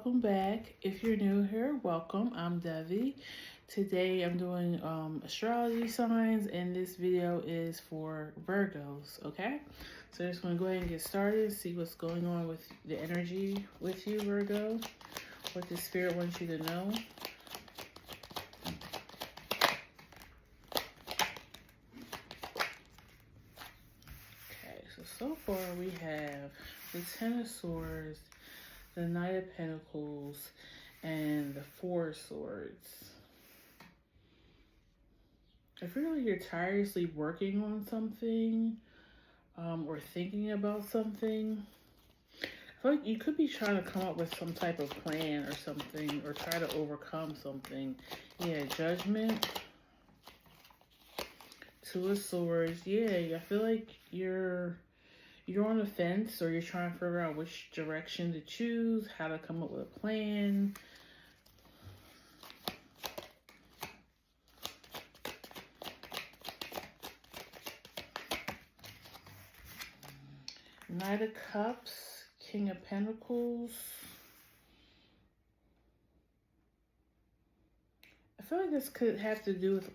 welcome back. If you're new here, welcome. I'm Devi. Today I'm doing astrology signs, and this video is for Virgos, okay? So I just want to go ahead and get started, see what's going on with the energy with you, Virgo, what the spirit wants you to know. Okay, so far we have the Ten of Swords, the Knight of Pentacles, and the Four of Swords. I feel like you're tirelessly working on something or thinking about something. I feel like you could be trying to come up with some type of plan or something, or try to overcome something. Yeah, Judgment. Two of Swords. Yeah, I feel like you're on the fence, or you're trying to figure out which direction to choose, how to come up with a plan. Knight of Cups, King of Pentacles. I feel like this could have to do with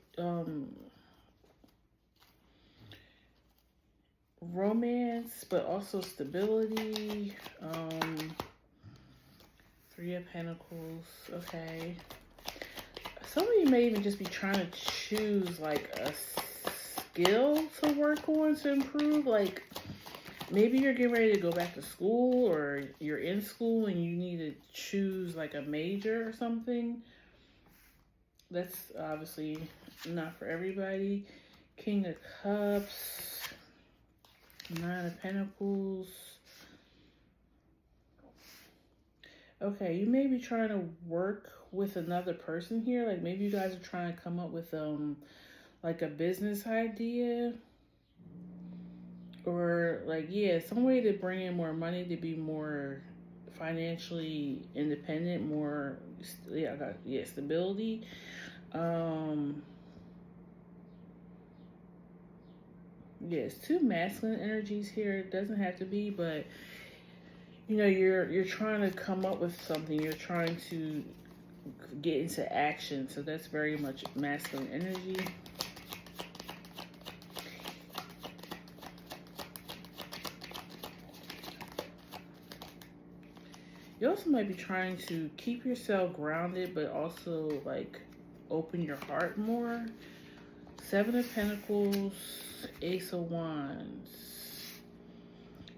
romance, but also stability. Three of Pentacles. Okay. Some of you may even just be trying to choose like a skill to work on to improve. Like maybe you're getting ready to go back to school, or you're in school and you need to choose like a major or something. That's obviously not for everybody. King of Cups, Nine of Pentacles. Okay, you may be trying to work with another person here. Like maybe you guys are trying to come up with like a business idea, or like, yeah, some way to bring in more money, to be more financially independent, more stability. Yes, two masculine energies here. It doesn't have to be, but you know, you're trying to come up with something. You're trying to get into action. So that's very much masculine energy. You also might be trying to keep yourself grounded, but also like open your heart more. Seven of Pentacles, Ace of Wands.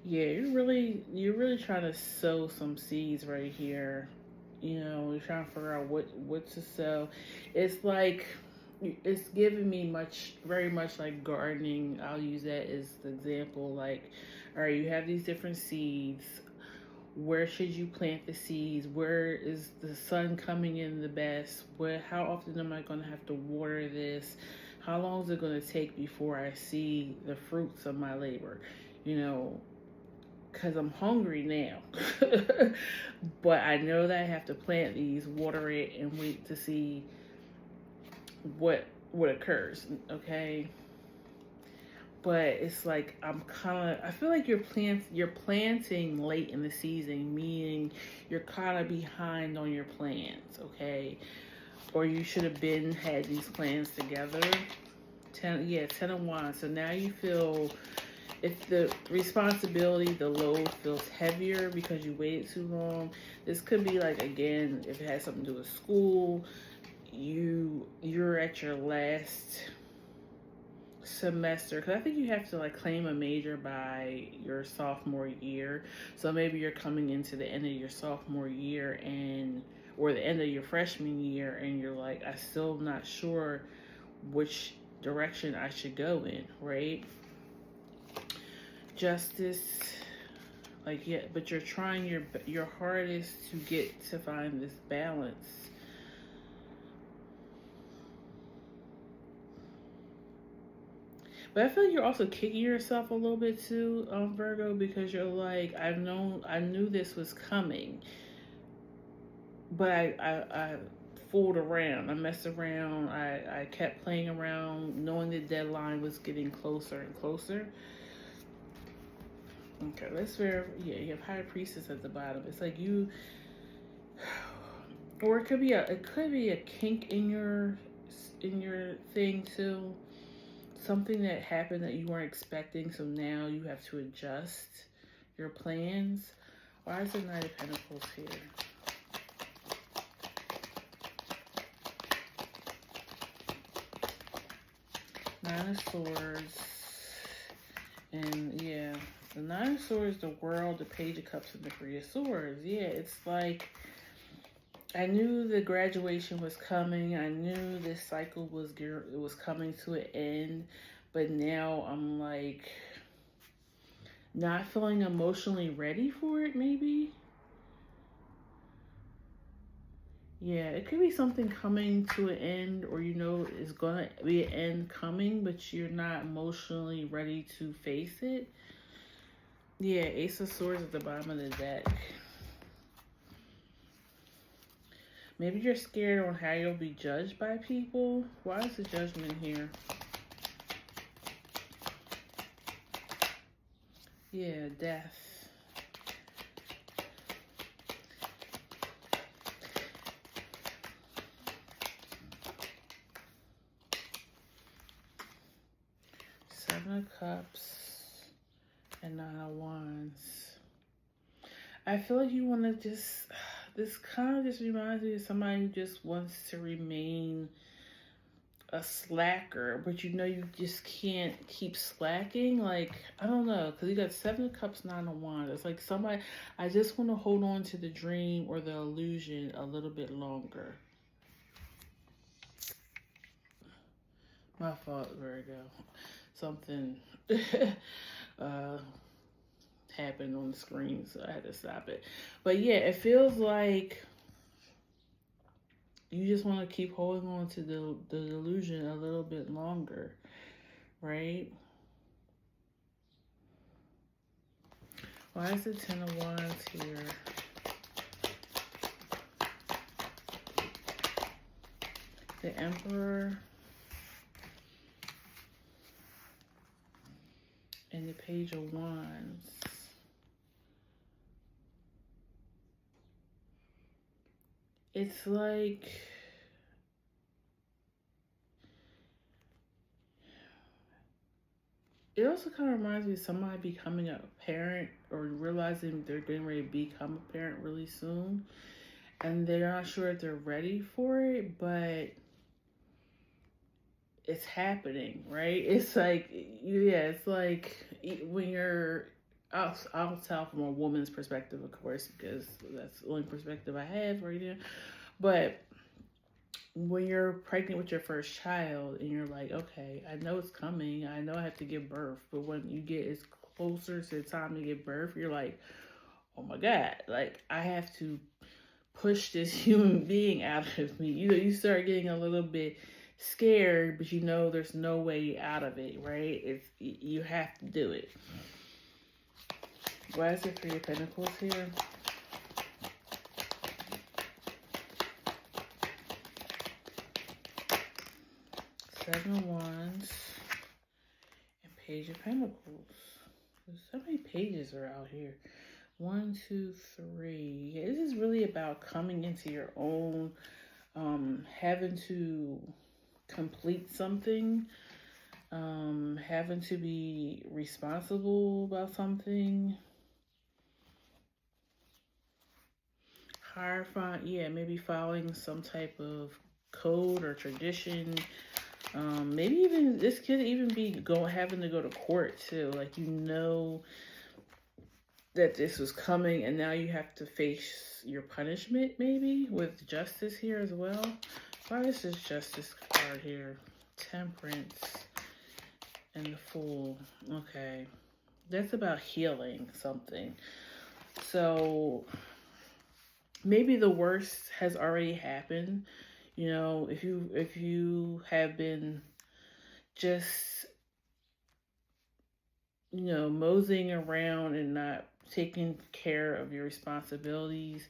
Yeah, you're really trying to sow some seeds right here. You know, you're trying to figure out what to sow. It's like, it's giving me very much like gardening. I'll use that as the example. Like, all right, you have these different seeds. Where should you plant the seeds? Where is the sun coming in the best? How often am I going to have to water this? How long is it going to take before I see the fruits of my labor? You know, because I'm hungry now. But I know that I have to plant these, water it, and wait to see what occurs, okay? But it's like I feel like you're planting late in the season, meaning you're kind of behind on your plans, okay? Or you should have had these plans together. 10 of Wands. So now you feel, if the responsibility, the load feels heavier because you waited too long. This could be like, again, if it has something to do with school, you're at your last semester, because I think you have to like claim a major by your sophomore year. So maybe you're coming into the end of your sophomore year, or the end of your freshman year, and you're like, I'm still not sure which direction I should go in, right? Justice. Like, yeah, but you're trying your hardest to find this balance. But I feel like you're also kicking yourself a little bit too, Virgo, because you're like, I knew this was coming, but I fooled around. I messed around. I kept playing around, knowing the deadline was getting closer and closer. Okay, let's verify. Yeah, you have High Priestess at the bottom. It's like you Or it could be a kink in your thing too. Something that happened that you weren't expecting, so now you have to adjust your plans. Why is the Knight of Pentacles here? Nine of Swords. And yeah, the Nine of Swords, the World, the Page of Cups, and the Three of Swords. Yeah, it's like I knew the graduation was coming. I knew this cycle was coming to an end, but now I'm like not feeling emotionally ready for it. Maybe. Yeah, it could be something coming to an end, or it's gonna be an end coming, but you're not emotionally ready to face it. Yeah, Ace of Swords at the bottom of the deck. Maybe you're scared on how you'll be judged by people. Why is the Judgment here? Yeah, Death. Seven of Cups and Nine of Wands. I feel like you want to this kind of just reminds me of somebody who just wants to remain a slacker, but you just can't keep slacking. Like, I don't know, because you got Seven of Cups, Nine of Wands. It's like somebody, I just want to hold on to the dream or the illusion a little bit longer. My fault, Virgo. Something happened on the screen, so I had to stop it. But yeah, it feels like you just want to keep holding on to the delusion a little bit longer, right? Why is the Ten of Wands here? The Emperor and the Page of Wands. It's like it also kind of reminds me of somebody becoming a parent or realizing they're getting ready to become a parent really soon. And they're not sure if they're ready for it, but it's happening, right? It's like, yeah, it's like when you're, I'll tell from a woman's perspective, of course, because that's the only perspective I have right now. But when you're pregnant with your first child and you're like, okay, I know it's coming, I know I have to give birth, but when you get as closer to the time to give birth, you're like, oh my God, like I have to push this human being out of me. You start getting a little bit scared, but there's no way out of it, right? You have to do it. Why is the Three of Pentacles here? Seven of Wands and Page of Pentacles. So many pages are out here. 1, 2, 3. Yeah, this is really about coming into your own, having to complete something, having to be responsible about something. Maybe following some type of code or tradition. Maybe even this could even be having to go to court too. Like that this was coming and now you have to face your punishment, maybe with justice here as well. Why is this Justice card here? Temperance and the Fool. Okay, that's about healing something. So maybe the worst has already happened. If you have been just moseying around and not taking care of your responsibilities,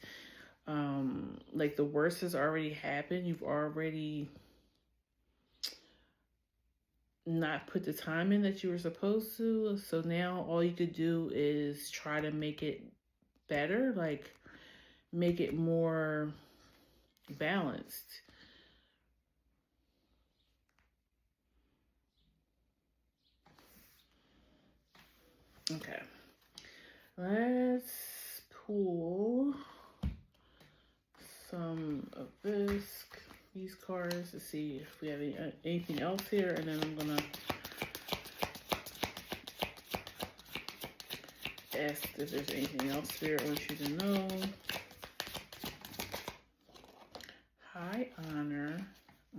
like the worst has already happened. You've already not put the time in that you were supposed to. So now all you could do is try to make it better, like make it more balanced. Okay. Let's pull some of these cards to see if we have anything else here, and then I'm gonna ask if there's anything else Spirit wants you to know. High honor.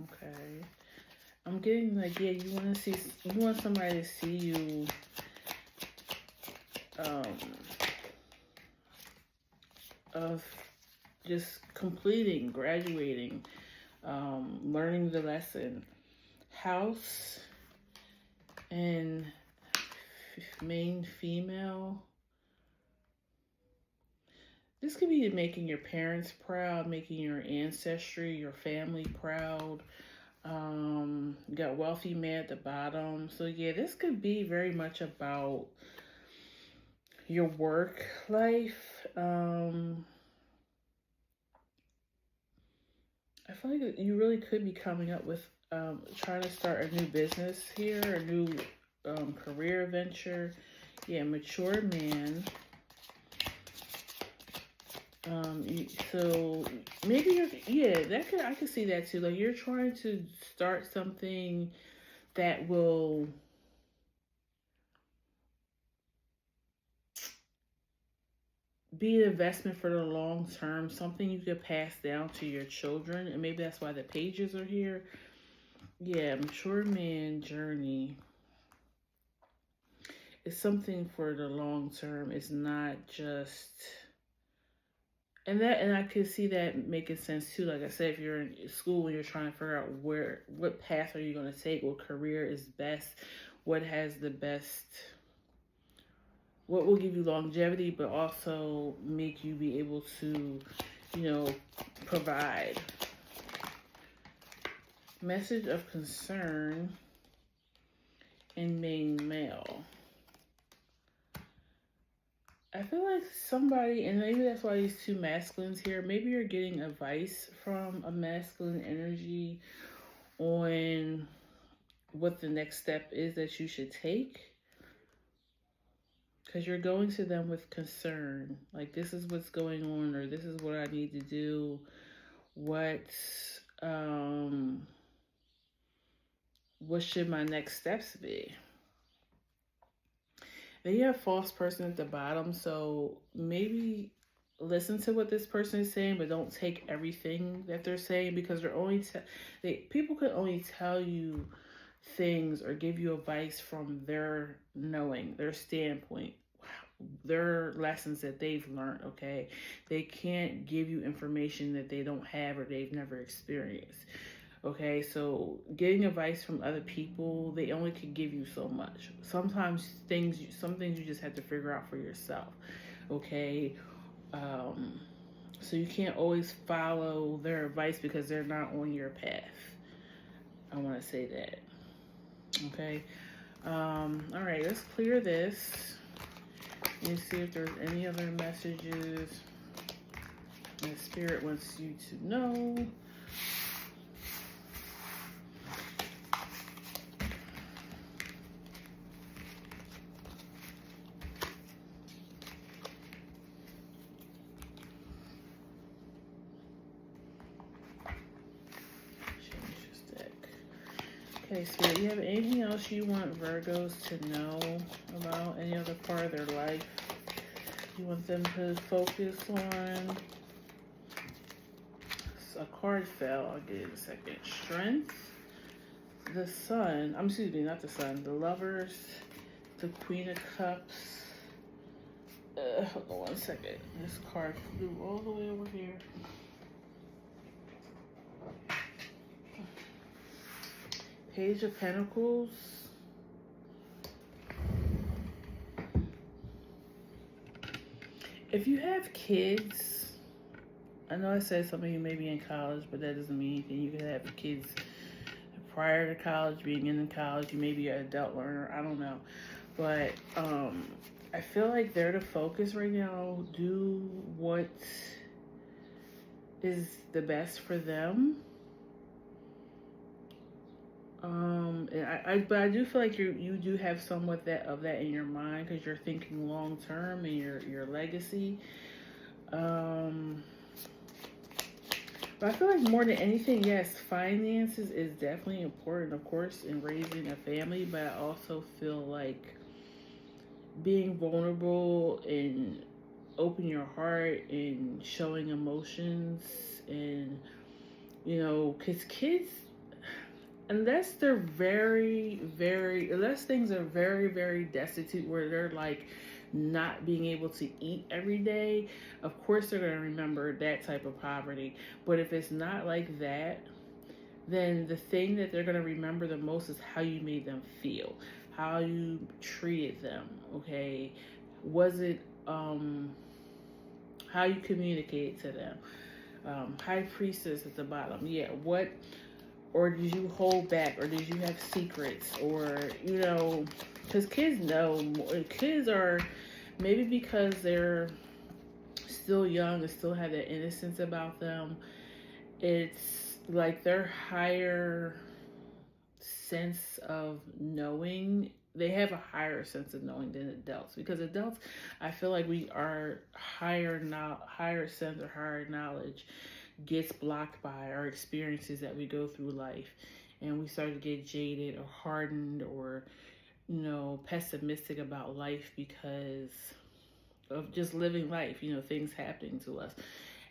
Okay. I'm getting like, yeah, you want somebody to see you of just completing, graduating, learning the lesson. House and main female. This could be making your parents proud, making your ancestry, your family proud. You got wealthy man at the bottom. So yeah, this could be very much about your work life. I feel like you really could be coming up with trying to start a new business here, a new career venture. Yeah, mature man. So maybe I could see that too. Like you're trying to start something that will be an investment for the long term, something you could pass down to your children, and maybe that's why the pages are here. Yeah, mature man journey. It's something for the long term. It's not just, and I could see that making sense too. Like I said, if you're in school and you're trying to figure out what path are you going to take, what career is best, what has the best, what will give you longevity, but also make you be able to, provide. Message of concern in main male. I feel like somebody, and maybe that's why these two masculines here, maybe you're getting advice from a masculine energy on what the next step is that you should take. Because you're going to them with concern. Like, this is what's going on, or this is what I need to do. What should my next steps be? Then you have false person at the bottom. So maybe listen to what this person is saying, but don't take everything that they're saying, because people can only tell you things or give you advice from their knowing, their standpoint, their lessons that they've learned. Okay, they can't give you information that they don't have or they've never experienced. Okay, so getting advice from other people, they only can give you so much. Some things you just have to figure out for yourself. Okay, so you can't always follow their advice because they're not on your path. I want to say that. Okay. All right, let's clear this and see if there's any other messages that Spirit wants you to know. Okay, Spirit, you have anything else you want Virgos to know about any other part of their life? You want them to focus on? A card fell. I'll get it in a second. Strength. The Sun. Excuse me, not the Sun. The Lovers. The Queen of Cups. Hold on one second. This card flew all the way over here. Page of Pentacles. If you have kids, I know I said some of you may be in college, but that doesn't mean anything. You can have kids prior to college, being in college. You may be an adult learner. I don't know. But I feel like they're the focus right now. Do what is the best for them. But I do feel like you do have somewhat that in your mind because you're thinking long term and your legacy. Um, but I feel like more than anything, yes, finances is definitely important, of course, in raising a family. But I also feel like being vulnerable and open your heart and showing emotions and because kids, unless they're unless things are very, very destitute where they're like not being able to eat every day, of course they're going to remember that type of poverty. But if it's not like that, then the thing that they're going to remember the most is how you made them feel, how you treated them, okay? Was it how you communicated to them? High priestess at the bottom. Yeah, what, or did you hold back, or did you have secrets, or because kids know, kids are, maybe because they're still young and still have that innocence about them, it's like their higher sense of knowing, they have a higher sense of knowing than adults, because adults, I feel like we are higher sense or higher knowledge gets blocked by our experiences that we go through life, and we start to get jaded or hardened or pessimistic about life because of just living life, things happening to us,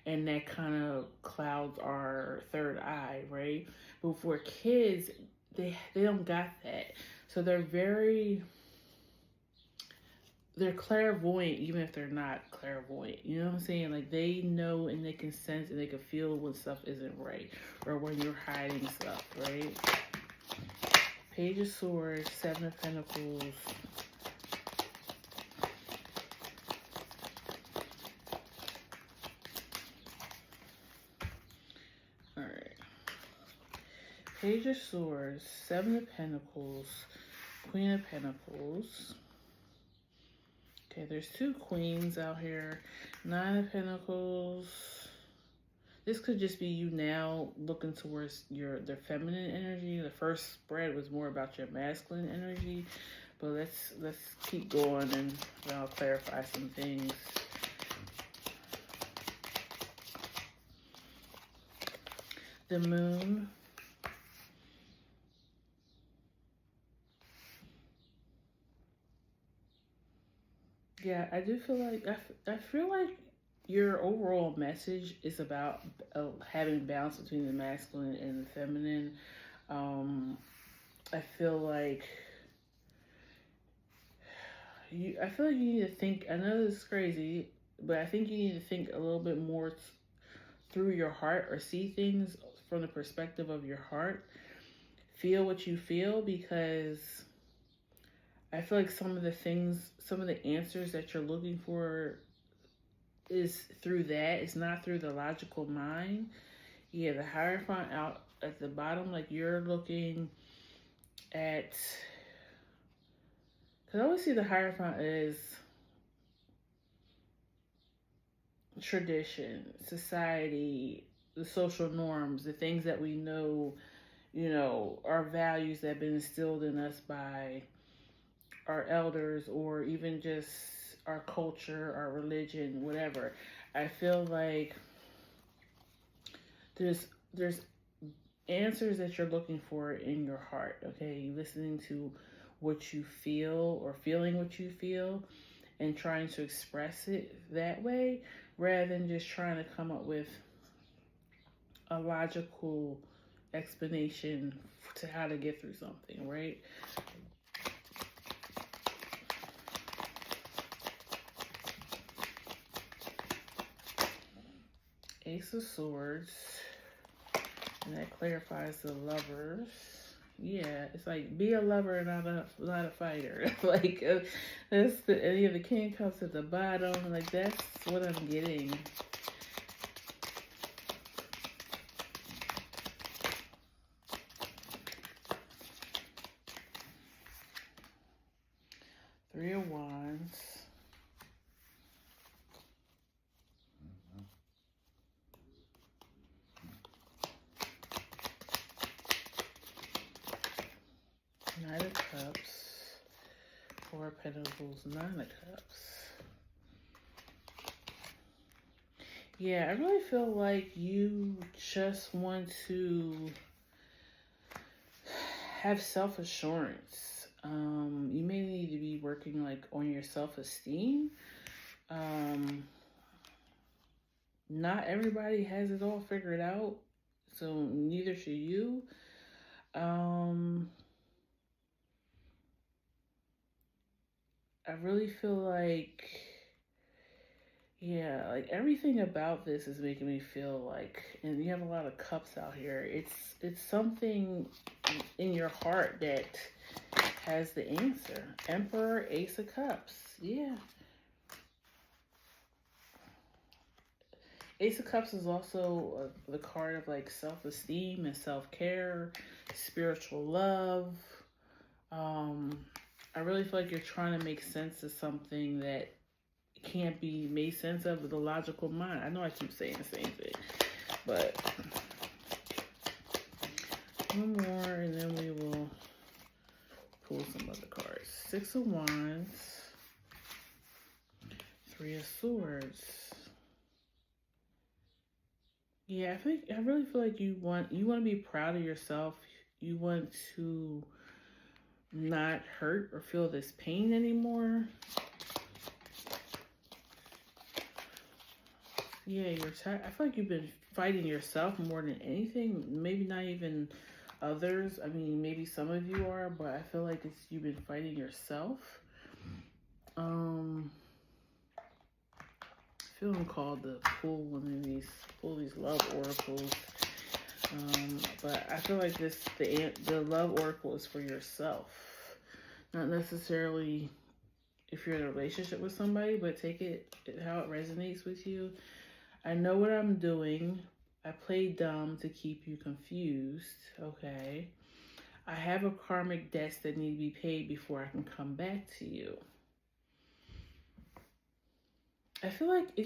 and that kind of clouds our third eye, right? But for kids, they don't got that, so they're clairvoyant even if they're not clairvoyant. You know what I'm saying? Like they know and they can sense and they can feel when stuff isn't right or when you're hiding stuff, right? Page of Swords, Seven of Pentacles. All right. Page of Swords, Seven of Pentacles, Queen of Pentacles. Okay, there's two queens out here. Nine of Pentacles. This could just be you now looking towards the feminine energy. The first spread was more about your masculine energy, but let's keep going and I'll clarify some things. The Moon. Yeah, I do feel like I feel like your overall message is about having balance between the masculine and the feminine. I feel like I feel like you need to think. I know this is crazy, but I think you need to think a little bit more through your heart, or see things from the perspective of your heart. Feel what you feel, because I feel like some of the answers that you're looking for is through that. It's not through the logical mind. Yeah, the Hierophant out at the bottom, like you're looking at, because I always see the Hierophant as tradition, society, the social norms, the things that we know, our values that have been instilled in us by our elders, or even just our culture, our religion, whatever. I feel like there's answers that you're looking for in your heart, okay? Listening to what you feel, or feeling what you feel, and trying to express it that way, rather than just trying to come up with a logical explanation to how to get through something, right? Ace of Swords, and that clarifies the Lovers. Yeah, it's like be a lover and not a fighter. Like that's any of the King of Cups at the bottom. Like that's what I'm getting. Three of Wands. Knight of Cups, Four of Pentacles, Nine of Cups. Yeah, I really feel like you just want to have self-assurance. You may need to be working like on your self-esteem. Not everybody has it all figured out, so neither should you. I really feel like, yeah, like everything about this is making me feel like, and you have a lot of cups out here. It's something in your heart that has the answer. Emperor, Ace of Cups. Yeah. Ace of Cups is also the card of like self-esteem and self-care, spiritual love. I really feel like you're trying to make sense of something that can't be made sense of with the logical mind. I know I keep saying the same thing, but one more and then we will pull some other cards. Six of Wands, Three of Swords. Yeah, I really feel like you want to be proud of yourself. You want to not hurt or feel this pain anymore. Yeah, you're tired. I feel like you've been fighting yourself more than anything. Maybe not even others. I mean, maybe some of you are, but I feel like you've been fighting yourself. Feeling called to pull these love oracles. But I feel like the love oracle is for yourself, not necessarily if you're in a relationship with somebody, but take it how it resonates with you. I know what I'm doing. I play dumb to keep you confused. Okay. I have a karmic debts that need to be paid before I can come back to you. I feel like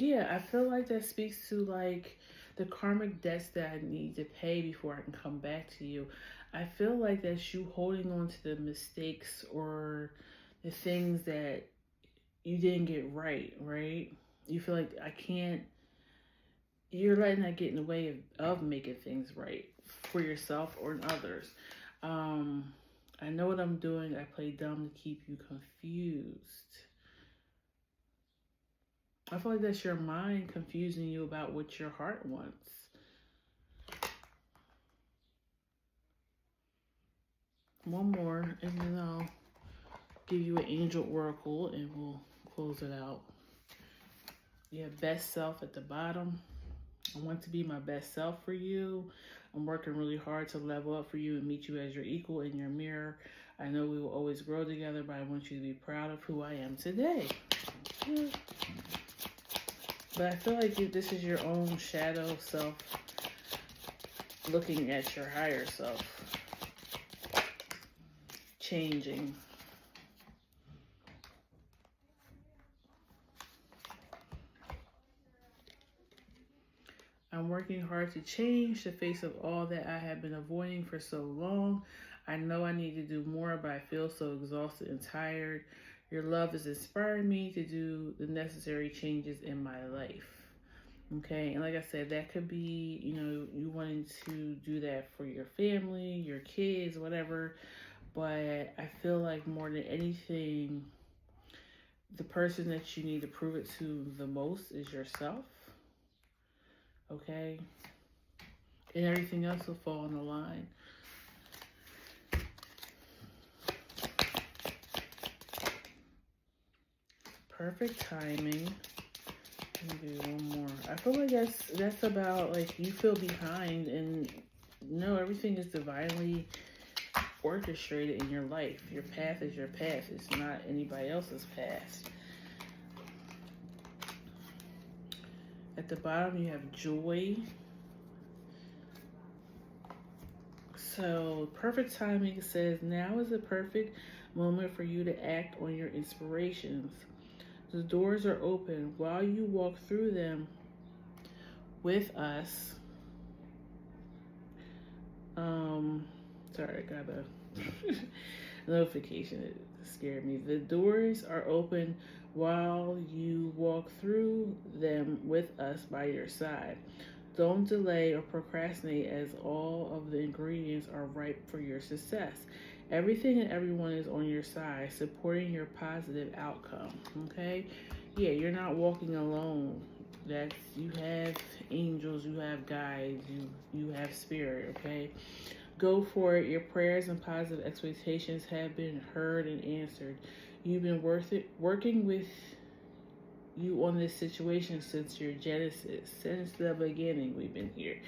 that speaks to like the karmic debts that I need to pay before I can come back to you. I feel like that's you holding on to the mistakes or the things that you didn't get right? You feel like you're letting that get in the way of making things right for yourself or others. I know what I'm doing. I play dumb to keep you confused. I feel like that's your mind confusing you about what your heart wants. One more, and then I'll give you an angel oracle, and we'll close it out. You have best self at the bottom. I want to be my best self for you. I'm working really hard to level up for you and meet you as your equal in your mirror. I know we will always grow together, but I want you to be proud of who I am today. Yeah. But I feel like this is your own shadow self looking at your higher self. Changing. I'm working hard to change the face of all that I have been avoiding for so long. I know I need to do more, but I feel so exhausted and tired. Your love is inspiring me to do the necessary changes in my life. Okay, and like I said, that could be, you wanting to do that for your family, your kids, whatever. But I feel like more than anything, the person that you need to prove it to the most is yourself. Okay? And everything else will fall in the line. Perfect timing. Let me do one more. I feel like that's about like you feel behind, and no, everything is divinely orchestrated in your life. Your path is your path. It's not anybody else's path. At the bottom, you have joy. So, perfect timing says, now is the perfect moment for you to act on your inspirations. The doors are open. While you walk through them with us, sorry, I gotta notification. It scared me. The doors are open while you walk through them with us by your side. Don't delay or procrastinate, as all of the ingredients are ripe for your success. Everything and everyone is on your side, supporting your positive outcome. Okay? Yeah, you're not walking alone. That's, you have angels, you have guides, you have spirit, okay? Go for it. Your prayers and positive expectations have been heard and answered. You've been working with you on this situation since your genesis, since the beginning. We've been here,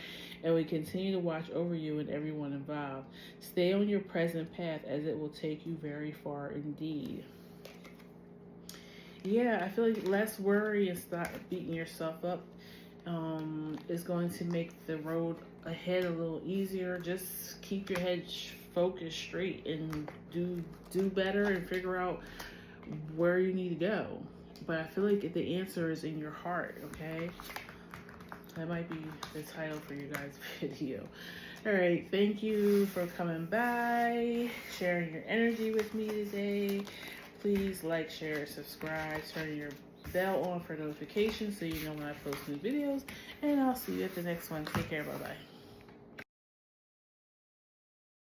and we continue to watch over you and everyone involved. Stay on your present path, as it will take you very far indeed. Yeah, I feel like less worry and stop beating yourself up is going to make the road ahead a little easier. Just keep your head focused straight and do better and figure out where you need to go. But I feel like the answer is in your heart, okay? That might be the title for you guys' video. All right, thank you for coming by, sharing your energy with me today. Please like, share, subscribe, turn your bell on for notifications so you know when I post new videos. And I'll see you at the next one. Take care. Bye-bye.